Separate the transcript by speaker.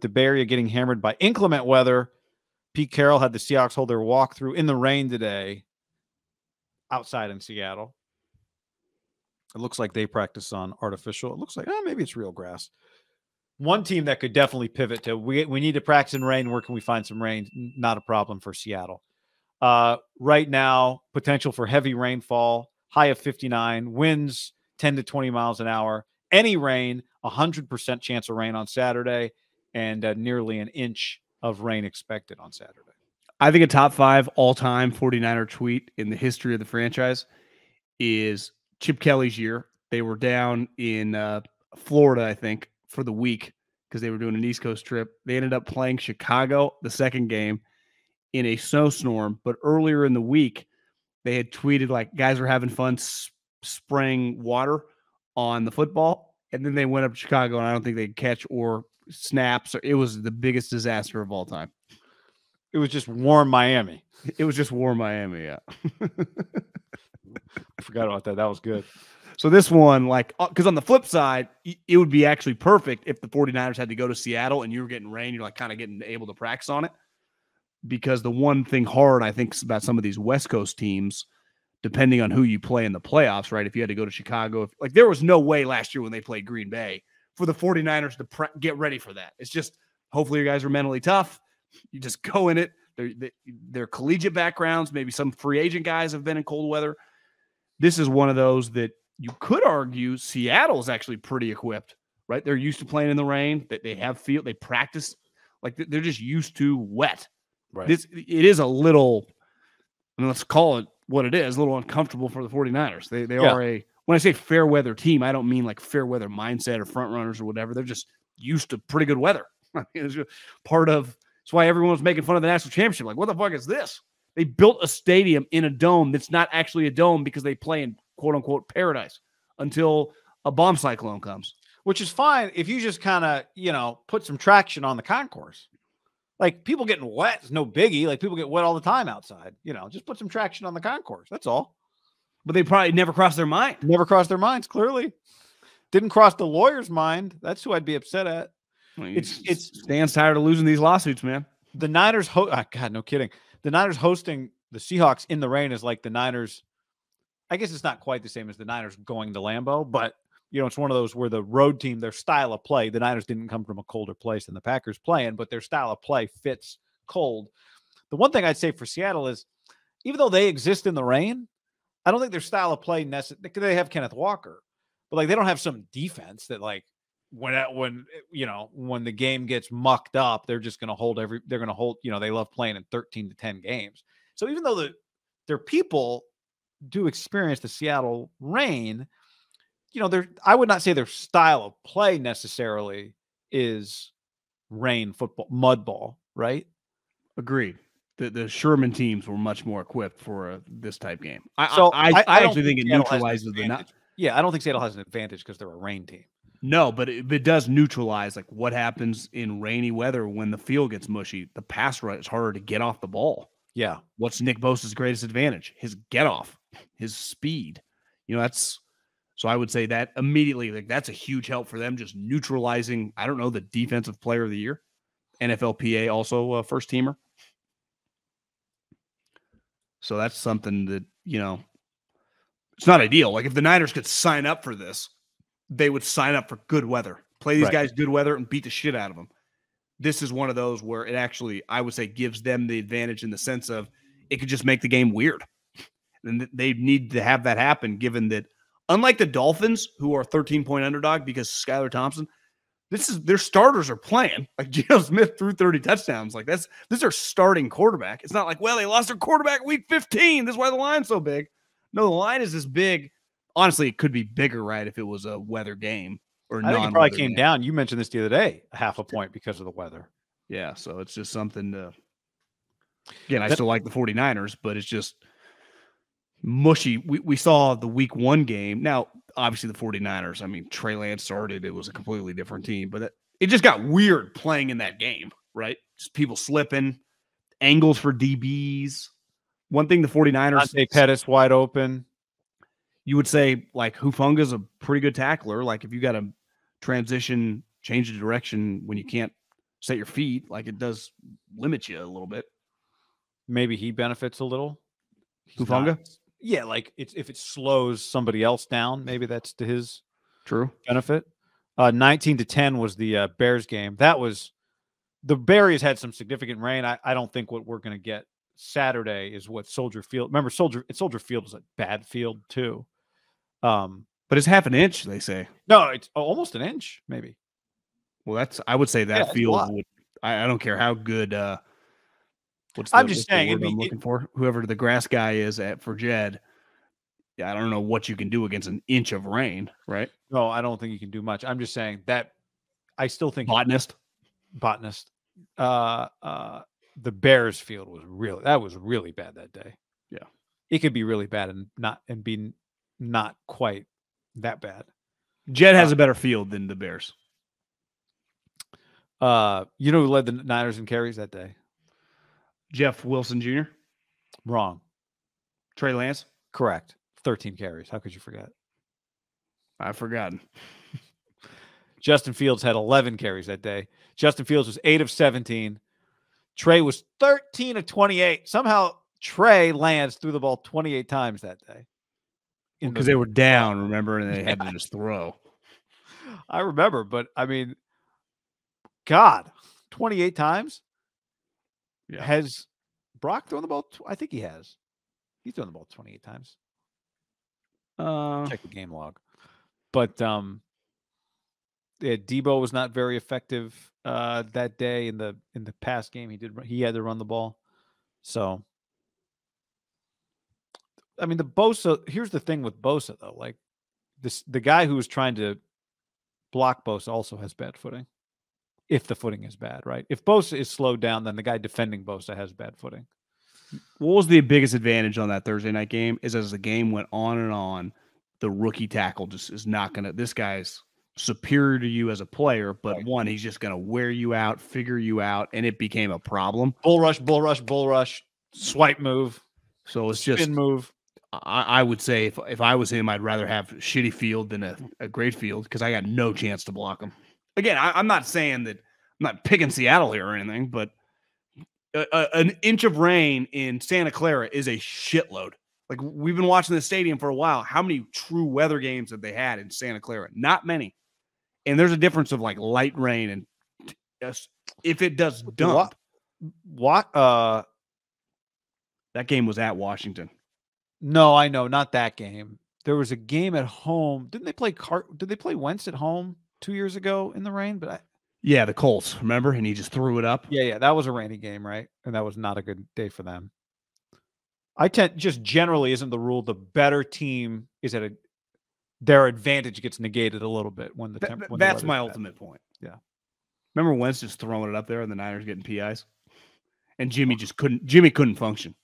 Speaker 1: DeBerria getting hammered by inclement weather. Pete Carroll had the Seahawks hold their walkthrough in the rain today outside in Seattle. It looks like they practice on artificial. It looks like, maybe it's real grass. One team that could definitely pivot to, we need to practice in rain. Where can we find some rain? Not a problem for Seattle. Right now, potential for heavy rainfall, high of 59, winds 10 to 20 miles an hour. Any rain, 100% chance of rain on Saturday, and nearly an inch of rain expected on Saturday.
Speaker 2: I think a top 5 all-time 49er tweet in the history of the franchise is Chip Kelly's year. They were down in Florida, I think, for the week because they were doing an East Coast trip. They ended up playing Chicago the second game in a snowstorm, but earlier in the week, they had tweeted like guys are having fun spraying water on the football, and then they went up to Chicago, and I don't think they could catch or snaps. It was the biggest disaster of all time.
Speaker 1: It was just warm Miami.
Speaker 2: It was just warm Miami, yeah.
Speaker 1: I forgot about that. That was good.
Speaker 2: So this one, because on the flip side, it would be actually perfect if the 49ers had to go to Seattle and you were getting rain, you're like kind of getting able to practice on it. Because the one thing hard, I think, about some of these West Coast teams, depending on who you play in the playoffs, right? If you had to go to Chicago, there was no way last year when they played Green Bay for the 49ers to get ready for that. It's just, hopefully you guys are mentally tough. You just go in it. They're collegiate backgrounds. Maybe some free agent guys have been in cold weather. This is one of those that you could argue Seattle is actually pretty equipped, right? They're used to playing in the rain. They have field. They practice. They're just used to wet.
Speaker 1: Right.
Speaker 2: It is a little, let's call it what it is, a little uncomfortable for the 49ers. They are when I say fair weather team, I don't mean like fair weather mindset or front runners or whatever. They're just used to pretty good weather. I mean, it's just part of, that's why everyone was making fun of the national championship. Like, what the fuck is this? They built a stadium in a dome that's not actually a dome because they play in quote unquote paradise until a bomb cyclone comes.
Speaker 1: Which is fine if you just kind of, put some traction on the concourse. Like, people getting wet is no biggie. Like, people get wet all the time outside. Just put some traction on the concourse. That's all.
Speaker 2: But they probably never crossed their mind.
Speaker 1: Never crossed their minds, clearly. Didn't cross the lawyer's mind. That's who I'd be upset at.
Speaker 2: Well, it's Stan's tired of losing these lawsuits, man.
Speaker 1: The Niners, God, no kidding. The Niners hosting the Seahawks in the rain is like the Niners. I guess it's not quite the same as the Niners going to Lambeau, but it's one of those where the road team, their style of play, the Niners didn't come from a colder place than the Packers playing, but their style of play fits cold. The one thing I'd say for Seattle is, even though they exist in the rain, I don't think their style of play they have Kenneth Walker, but they don't have some defense that when the game gets mucked up, they're just going to hold they love playing in 13 to 10 games. So even though their people do experience the Seattle rain, I would not say their style of play necessarily is rain football, mud ball, right?
Speaker 2: Agreed. The Sherman teams were much more equipped for this type game. I actually think it neutralizes the not.
Speaker 1: Yeah, I don't think Seattle has an advantage because they're a rain team.
Speaker 2: No, but it does neutralize what happens in rainy weather when the field gets mushy. The pass rush is harder to get off the ball.
Speaker 1: Yeah.
Speaker 2: What's Nick Bosa's greatest advantage? His get off, his speed. So I would say that immediately, that's a huge help for them, just neutralizing, I don't know, the defensive player of the year. NFLPA also a first teamer. So that's something that, it's not ideal. If the Niners could sign up for this, they would sign up for good weather. Play these guys good weather and beat the shit out of them. This is one of those where it actually, I would say, gives them the advantage in the sense of it could just make the game weird. And they need to have that happen, given that, unlike the Dolphins, who are 13-point underdog because Skylar Thompson, their starters are playing. Geno Smith threw 30 touchdowns. This is their starting quarterback. It's not they lost their quarterback week 15. This is why the line's so big. No, the line is this big. Honestly, it could be bigger, right, if it was a weather game or
Speaker 1: I think it probably came down. You mentioned this the other day, half a point because of the weather.
Speaker 2: Yeah, so it's just something to – again, I still like the 49ers, but it's just mushy. We saw the week 1 game. Now, obviously the 49ers, Trey Lance started. It was a completely different team, but it just got weird playing in that game, right? Just people slipping, angles for DBs. One thing the 49ers –
Speaker 1: Dante Pettis wide open.
Speaker 2: You would say, Hufunga's a pretty good tackler. If you got to transition, change the direction when you can't set your feet. Like it does limit you a little bit.
Speaker 1: Maybe he benefits a little.
Speaker 2: Hufanga?
Speaker 1: Yeah, like if it slows somebody else down, maybe that's to his benefit. 19-10 was the Bears game. That was the Bears had some significant rain. I don't think what we're going to get Saturday is what Soldier Field. Remember, Soldier Field is a bad field too.
Speaker 2: But it's half an inch, they say.
Speaker 1: No, it's almost an inch, maybe.
Speaker 2: Well, I would say that field would. I don't care how good. I'm just saying. I'm looking for whoever the grass guy is for Jed. Yeah, I don't know what you can do against an inch of rain, right?
Speaker 1: No, I don't think you can do much. I'm just saying that I still think
Speaker 2: botanist.
Speaker 1: The Bears field was really bad that day.
Speaker 2: Yeah,
Speaker 1: it could be really bad and be not quite that bad.
Speaker 2: Jed has a better field than the Bears.
Speaker 1: You know who led the Niners in carries that day?
Speaker 2: Jeff Wilson Jr.
Speaker 1: Wrong.
Speaker 2: Trey Lance.
Speaker 1: Correct. 13 carries. How could you forget?
Speaker 2: I've forgotten.
Speaker 1: Justin Fields had 11 carries that day. Justin Fields was 8 of 17. Trey was 13 of 28. Somehow Trey Lance threw the ball 28 times that day.
Speaker 2: Because they were down, remember, and they had to just throw.
Speaker 1: I remember, but I mean, God, 28 times?
Speaker 2: Yeah.
Speaker 1: Has Brock thrown the ball? I think he has. He's thrown the ball 28 times. Check the game log. But Debo was not very effective that day in the past game. He had to run the ball. So I mean, here's the thing with Bosa though. Like the guy who was trying to block Bosa also has bad footing. If the footing is bad, right? If Bosa is slowed down, then the guy defending Bosa has bad footing.
Speaker 2: What was the biggest advantage on that Thursday night game is as the game went on and on, the rookie tackle just is not going to – this guy's superior to you as a player, but right. One, he's just going to wear you out, figure you out, and it became a problem.
Speaker 1: Bull rush, swipe move.
Speaker 2: So it's
Speaker 1: spin
Speaker 2: just –
Speaker 1: move.
Speaker 2: I would say if I was him, I'd rather have a shitty field than a great field because I got no chance to block him. Again, I'm not saying that – I'm not picking Seattle here or anything, but an inch of rain in Santa Clara is a shitload. Like, we've been watching the stadium for a while. How many true weather games have they had in Santa Clara? Not many. And there's a difference of, like, light rain and if it does dump.
Speaker 1: What?
Speaker 2: That game was at Washington.
Speaker 1: No, I know. Not that game. There was a game at home. Did they play Wentz at home 2 years ago in the rain?
Speaker 2: Yeah, the Colts, remember? And he just threw it up.
Speaker 1: Yeah, that was a rainy game, right? And that was not a good day for them. Just generally isn't the rule. The better team is their advantage gets negated a little bit when the temperature.
Speaker 2: That's my ultimate point.
Speaker 1: Yeah.
Speaker 2: Remember Wentz just throwing it up there and the Niners getting PIs? And Jimmy couldn't function.